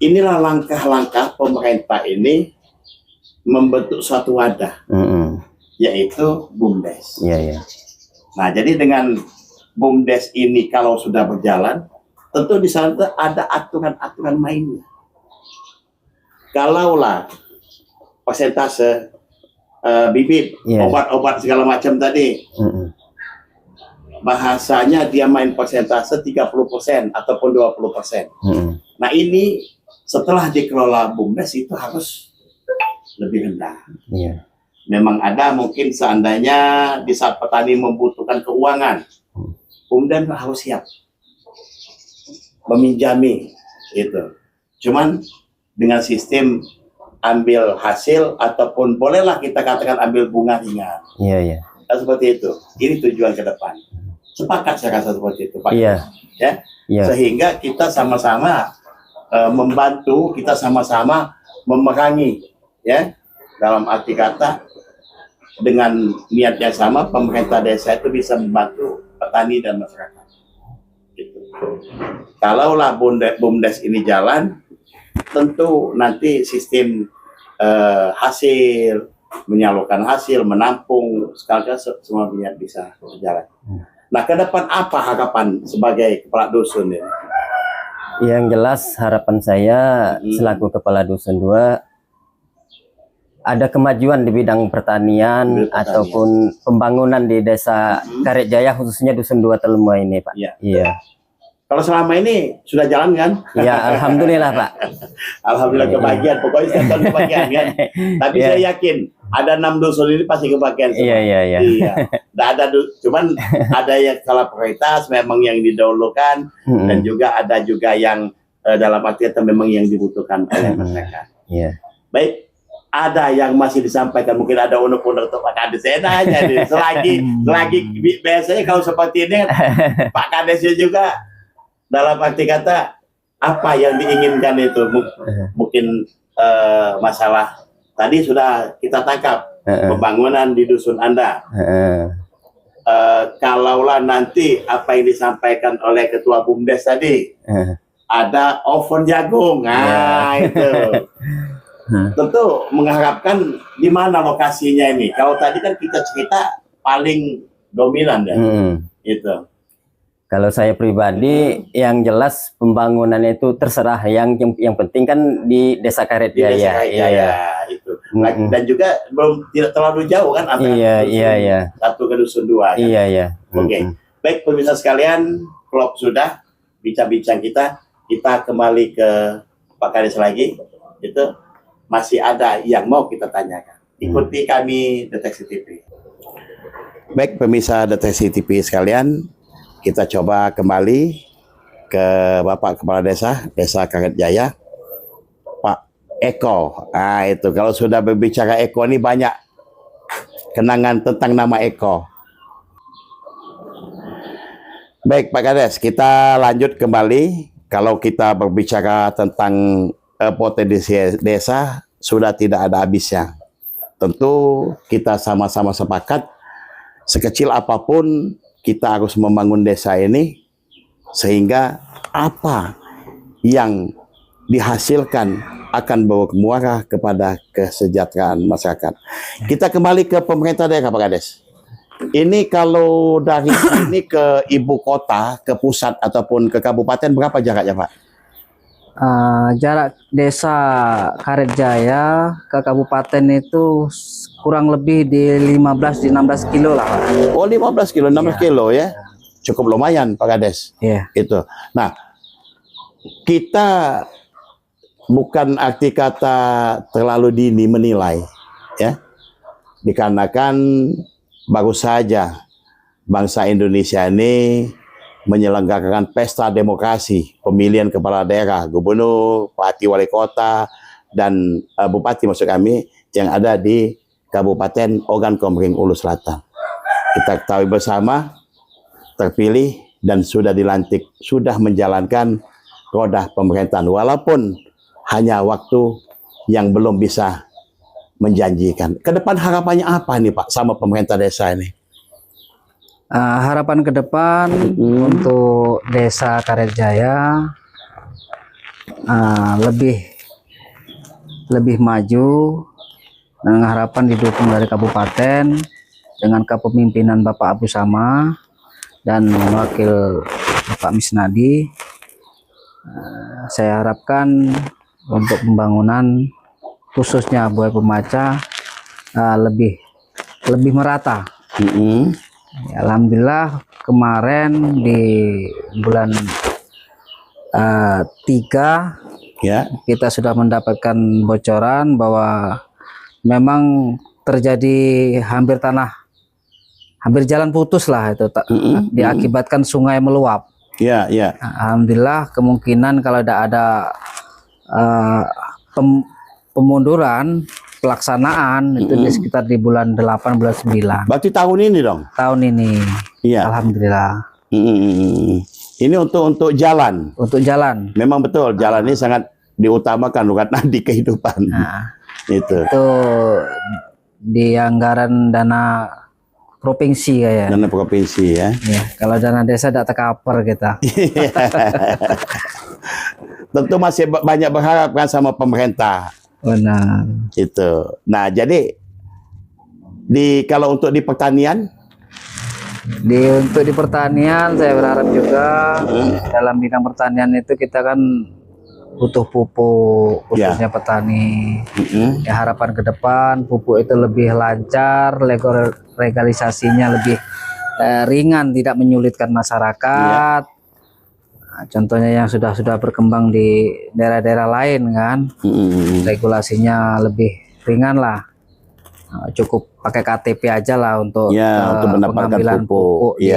inilah langkah-langkah pemerintah ini membentuk suatu wadah, yaitu BUMDes. Iya, iya. Nah jadi dengan BUMDes ini kalau sudah berjalan, tentu di sana ada aturan-aturan mainnya. Kalaulah persentase bibit, obat-obat segala macam tadi, bahasanya dia main persentase 30% ataupun 20%. Nah ini setelah dikelola BUMDes itu harus lebih rendah. Iya. Memang ada mungkin seandainya di saat petani membutuhkan keuangan, BUMDes harus siap meminjami itu. Cuman dengan sistem ambil hasil ataupun bolehlah kita katakan ambil bunga ringan. Iya, iya. Seperti itu. Ini tujuan ke depan. Sepakat saya rasa seperti itu, Pak. Iya. Ya. Iya. Sehingga kita sama-sama membantu, kita sama-sama memerangi, ya. Dalam arti kata dengan niat yang sama, pemerintah desa itu bisa membantu petani dan masyarakat. Gitu. Kalaulah BUMDes ini jalan, tentu nanti sistem hasil, menyalurkan hasil, menampung, sekalian semua bisa berjalan. Nah, ke depan apa harapan sebagai kepala dusun ini? Yang jelas harapan saya selaku kepala dusun 2 ada kemajuan di bidang pertanian ataupun pembangunan di desa Karet Jaya, khususnya dusun 2 Telumua ini, Pak. Iya. Iya. Kalau selama ini sudah jalan kan? Iya, alhamdulillah, Pak. Alhamdulillah kebagian, pokoknya setiap kebagian kan. Tapi saya yakin ada 6 dusun ini pasti kebagian semua. Iya. Nggak ada cuman ada yang skala prioritas memang yang didahulukan dan juga ada juga yang dalam arti itu memang yang dibutuhkan oleh masyarakat. Iya. Baik, ada yang masih disampaikan, mungkin ada unek-unek untuk Pak Kades. Saya nanya nih, selagi biasanya kalau seperti ini Pak Kadesnya juga dalam arti kata apa yang diinginkan itu mungkin masalah tadi sudah kita tangkap pembangunan di dusun Anda. Kalaulah nanti apa yang disampaikan oleh Ketua BUMDes tadi ada oven jagung, itu tentu mengharapkan di mana lokasinya ini. Kalau tadi kan kita cerita paling dominan ya, itu. Kalau saya pribadi, yang jelas pembangunannya itu terserah. Yang penting kan di Desa Karet Jaya. Iya. Itu. Dan juga tidak terlalu jauh kan antara dusun 1 ke dusun 2. Kan? Iya. Oke. Baik pemirsa sekalian, klub sudah bincang-bincang kita kembali ke Pak Kades lagi. Itu masih ada yang mau kita tanyakan. Ikuti kami Deteksi TV. Baik pemirsa Deteksi TV sekalian, kita coba kembali ke Bapak Kepala Desa Karet Jaya, Pak Eko. Nah itu kalau sudah berbicara Eko ini banyak kenangan tentang nama Eko. Baik Pak Kades, kita lanjut kembali. Kalau kita berbicara tentang potensi desa sudah tidak ada habisnya. Tentu kita sama-sama sepakat sekecil apapun kita harus membangun desa ini sehingga apa yang dihasilkan akan bawa muara kepada kesejahteraan masyarakat. Kita kembali ke pemerintah daerah Pak Kades. Ini kalau dari sini ke ibu kota, ke pusat ataupun ke kabupaten berapa jaraknya Pak? Jarak desa Karetjaya ke kabupaten itu kurang lebih di 16 kilo lah, Pak. Oh, 15 kilo, 16 kilo ya. Cukup lumayan, Pak Kades. Iya. Itu. Nah, kita bukan arti kata terlalu dini menilai, ya. Dikarenakan baru saja bangsa Indonesia ini menyelenggarakan pesta demokrasi, pemilihan kepala daerah, gubernur, bupati, wali kota, dan bupati maksud kami yang ada di Kabupaten Ogan Komering Ulu Selatan. Kita ketahui bersama terpilih dan sudah dilantik, sudah menjalankan roda pemerintahan walaupun hanya waktu yang belum bisa menjanjikan. Ke depan harapannya apa nih Pak sama pemerintah desa ini? Harapan ke depan untuk desa Karetjaya lebih maju dengan harapan didukung dari kabupaten dengan kepemimpinan Bapak Abu Sama dan wakil Bapak Misnadi. Saya harapkan untuk pembangunan khususnya Buaya Pemaca lebih merata. Alhamdulillah kemarin di bulan 3 Ya. kita sudah mendapatkan bocoran bahwa memang terjadi hampir jalan putus lah itu diakibatkan sungai meluap. Ya, ya. Alhamdulillah kemungkinan kalau tidak ada pemunduran pelaksanaan itu di sekitar di bulan 8 bulan 9. Berarti tahun ini dong? Tahun ini. Iya. Alhamdulillah. Ini untuk jalan. Untuk jalan. Memang betul jalan ini sangat diutamakan karena di kehidupan. Nah, itu di anggaran dana provinsi kayak. Dana provinsi ya. Ya, kalau dana desa tidak tercover kita. Tentu masih banyak berharap kan sama pemerintah. Benar. Itu. Nah, jadi kalau untuk di pertanian, untuk di pertanian saya berharap juga dalam bidang pertanian itu kita kan butuh pupuk khususnya petani. Ya, harapan ke depan pupuk itu lebih lancar, legalisasinya lebih ringan, tidak menyulitkan masyarakat. Nah, contohnya yang sudah berkembang di daerah-daerah lain kan, regulasinya lebih ringan lah. Nah, cukup pakai KTP aja lah untuk mendapatkan pengambilan pupuk di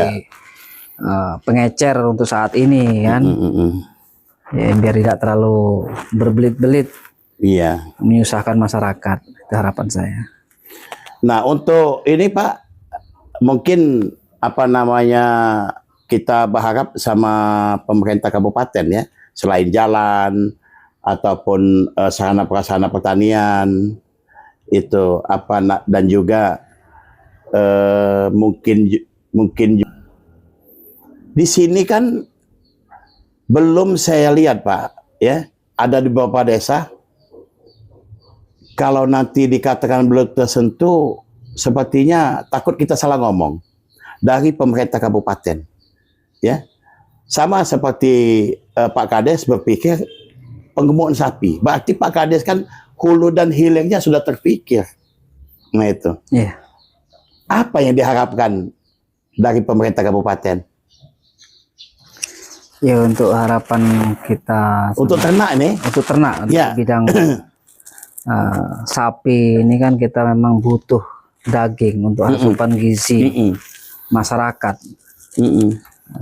pengecer untuk saat ini kan. Ya, biar tidak terlalu berbelit-belit, menyusahkan masyarakat. Itu harapan saya. Nah, untuk ini Pak, mungkin kita berharap sama pemerintah kabupaten ya, selain jalan ataupun sarana prasarana pertanian itu dan juga mungkin di sini kan belum saya lihat Pak ya, ada di beberapa desa kalau nanti dikatakan belum tersentuh sepertinya takut kita salah ngomong dari pemerintah kabupaten. Ya, sama seperti Pak Kades berpikir penggemukan sapi. Berarti Pak Kades kan hulu dan hilirnya sudah terpikir. Nah itu. Yeah. Apa yang diharapkan dari pemerintah kabupaten? Ya, untuk harapan kita untuk ternak nih. Untuk ternak, untuk bidang sapi ini kan kita memang butuh daging untuk asupan gizi masyarakat.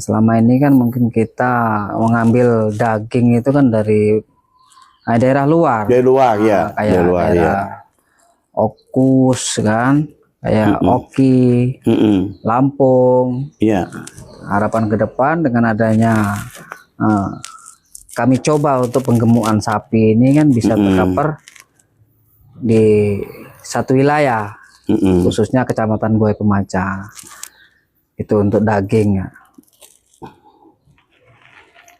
Selama ini kan mungkin kita mengambil daging itu kan dari daerah luar. Dari luar ya. Kayak daerah Okus kan, kayak Oki, Lampung. Iya. Harapan ke depan dengan adanya kami coba untuk penggemukan sapi ini kan bisa tercover di satu wilayah, khususnya Kecamatan Buaya Pemaca. Itu untuk daging ya.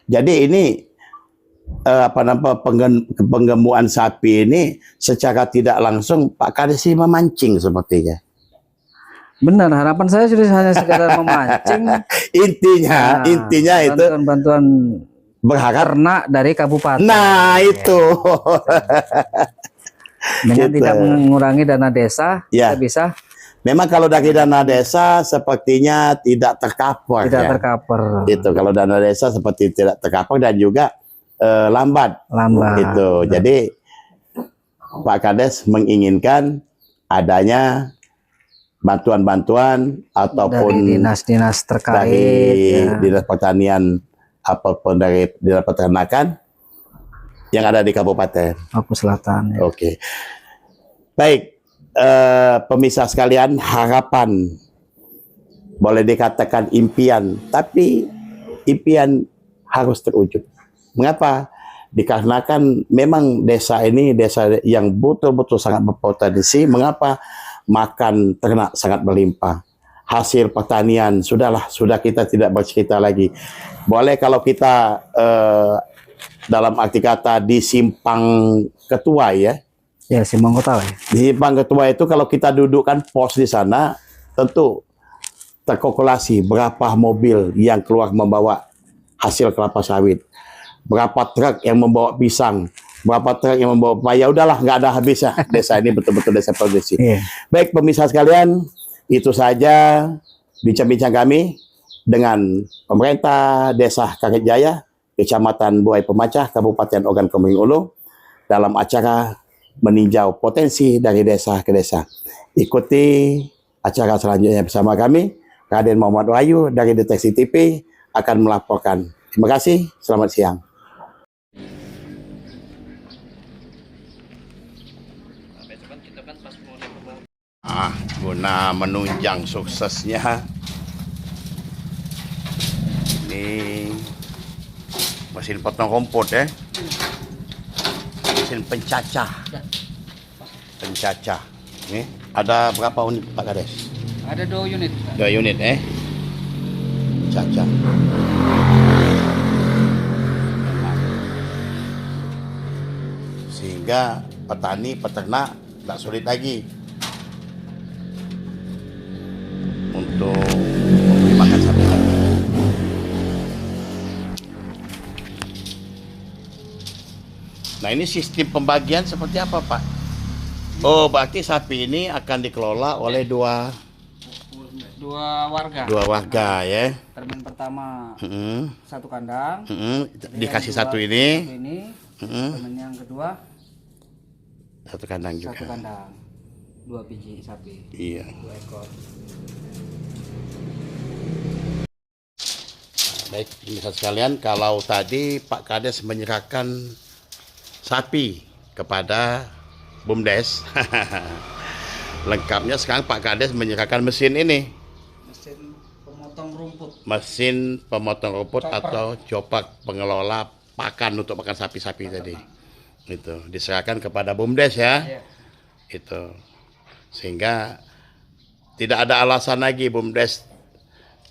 Jadi ini penggemukan sapi ini secara tidak langsung Pak Kades memancing sepertinya. Benar, harapan saya sudah hanya sekedar memancing. intinya itu bantuan berharap. ternak dari kabupaten. Nah, itu. Dengan Gitu. tidak mengurangi dana desa, Ya. kita bisa Memang kalau dari dana desa sepertinya tidak tercover. tidak Ya. tercover. Itu kalau dana desa seperti tidak tercover dan juga lambat. Gitu. Jadi Pak Kades menginginkan adanya bantuan-bantuan ataupun dari dinas-dinas terkait, dari ya. dinas pertanian apapun dari dinas peternakan yang ada di kabupaten. Maluku Selatan. Ya. Oke. Baik, pemirsa sekalian, harapan boleh dikatakan impian, tapi impian harus terwujud. Mengapa? Dikarenakan memang desa ini desa yang betul-betul sangat berpotensi. Mengapa? Makan ternak sangat berlimpah. Hasil pertanian sudah kita tidak bercerita lagi. Boleh kalau kita dalam arti kata di Simpang Ketua ya. Ya, Simpang Kota. Ya. Di Simpang Ketua itu kalau kita dudukkan pos di sana, tentu terkalkulasi berapa mobil yang keluar membawa hasil kelapa sawit, berapa truk yang membawa pisang, berapa truk yang membawa paya. Udahlah, nggak ada habisnya. Desa ini betul-betul desa produksi. Iya. Baik pemirsa sekalian, itu saja bincang-bincang kami dengan pemerintah Desa Karet Jaya, Kecamatan Buai Pemacah, Kabupaten Ogan Komering Ulu, dalam acara meninjau potensi dari desa ke desa. Ikuti acara selanjutnya bersama kami. Raden Muhammad Wahyu dari Deteksi TV akan melaporkan. Terima kasih, selamat siang. Guna menunjang suksesnya, ini mesin potong rumput ya, mesin pencacah. Ini ada berapa unit Pak Kades? Ada 2 unit. 2 unit pencacah. Sehingga petani peternak tidak sulit lagi untuk membeli makan sapi-sapi. Nah, ini sistem pembagian seperti apa, Pak? Oh, berarti sapi ini akan dikelola oleh dua warga ya. Termin pertama Mm-mm. 1 kandang. Dikasih Yang satu kedua, ini. Termin yang kedua 1 kandang 1 juga. kandang. 2 biji sapi. Iya. 2 ekor. Baik, pemirsa sekalian, kalau tadi Pak Kades menyerahkan sapi kepada BUMDes, lengkapnya sekarang Pak Kades menyerahkan mesin ini, Mesin pemotong rumput. mesin pemotong rumput Chopper. atau chopper pengelola pakan untuk makan sapi-sapi tadi. Itu diserahkan kepada BUMDes ya. Iya. Itu sehingga tidak ada alasan lagi BUMDes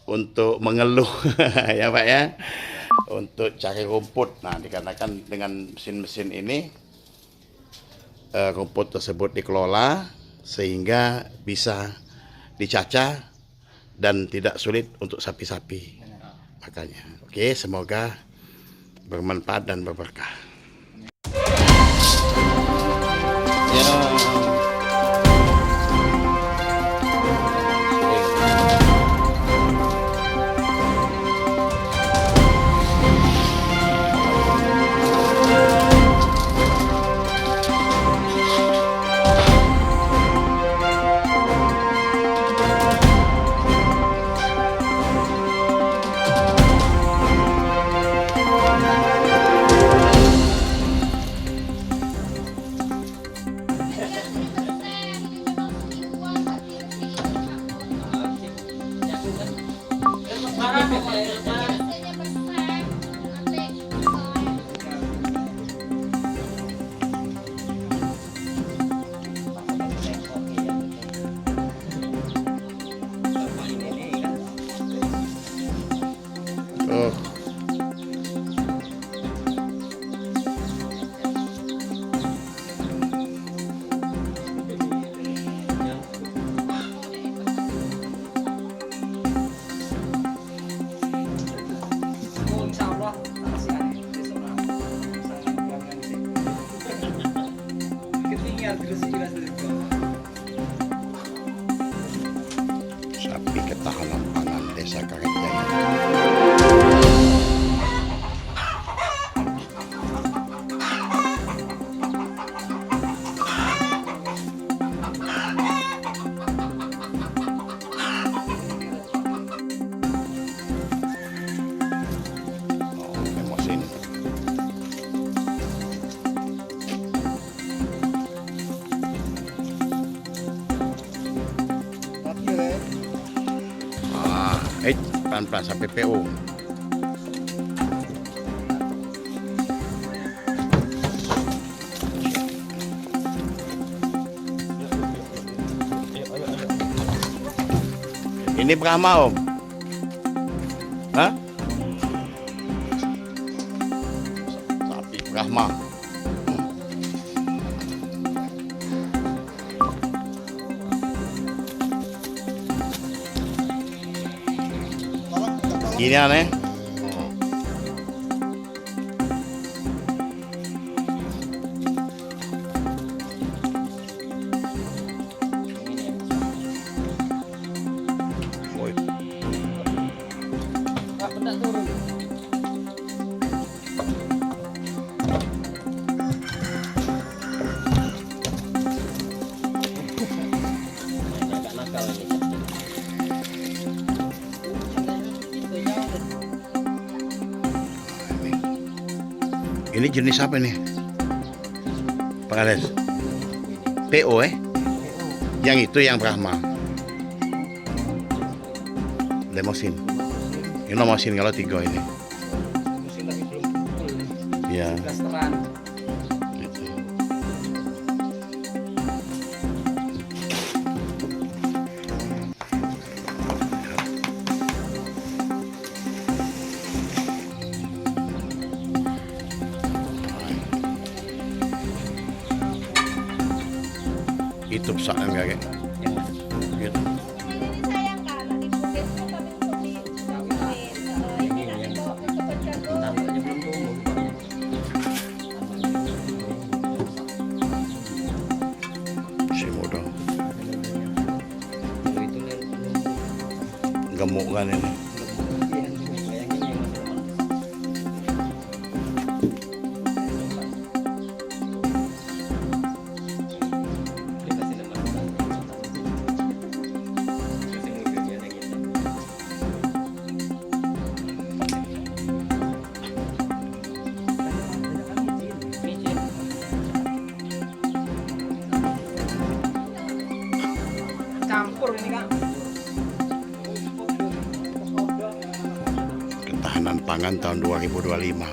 untuk mengeluh ya Pak ya, untuk cari rumput. Nah, dikarenakan dengan mesin-mesin ini rumput tersebut dikelola sehingga bisa dicacah dan tidak sulit untuk sapi-sapi. Makanya, oke, semoga bermanfaat dan berberkah. Ya. Sapi ketahanan pangan Desa Karet Jaya. Oh, mesin. Pelan-pelan sampai PO. Ini Brahma, Om. Hah? Sapi Brahma. Gini aneh. Woi. Ini jenis apa nih? Pak Kades? PO Yang itu yang Brahma. Lemosin. Ini lemosin kalau 3 ini. Iya. Gitu. Itu pesaan kakek. Gitu. Si muda. Gemuk kan ini. Campur ini Kak. Ketahanan pangan tahun 2025.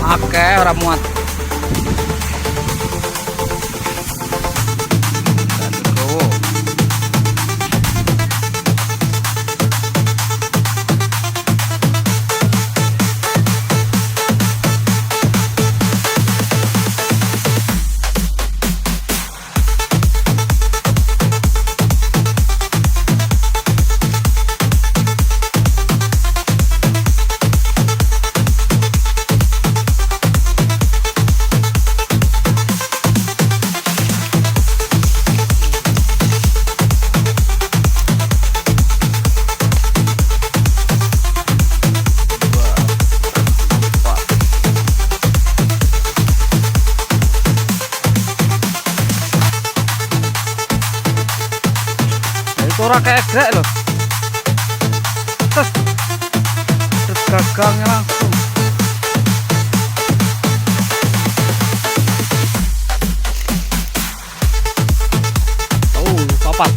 Oke, orang muat. Ora kayak grek loh. Terus gagangnya langsung. Oh, papat.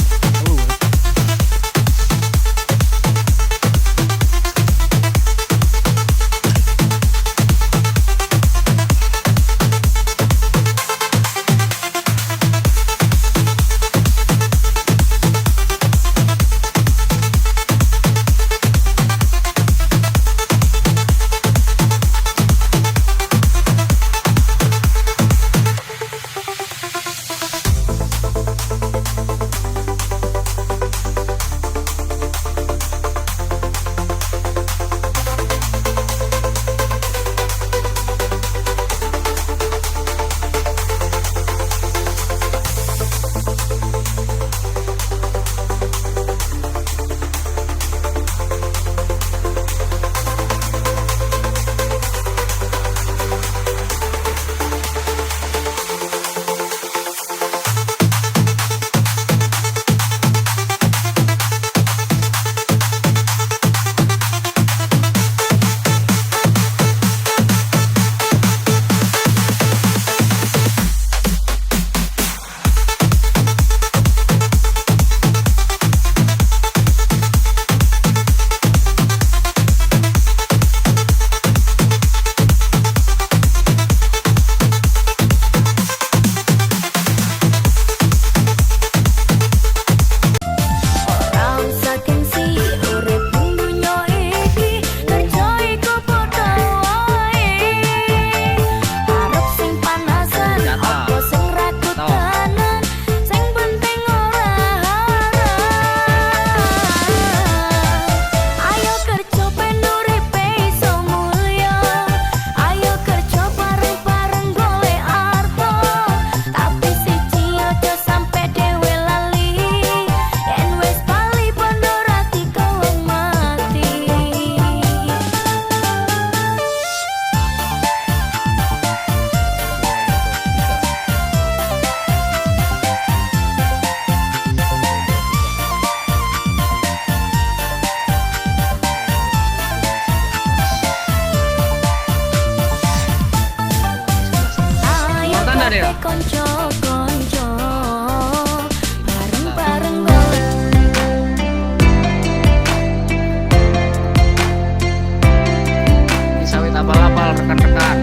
rekan-rekan.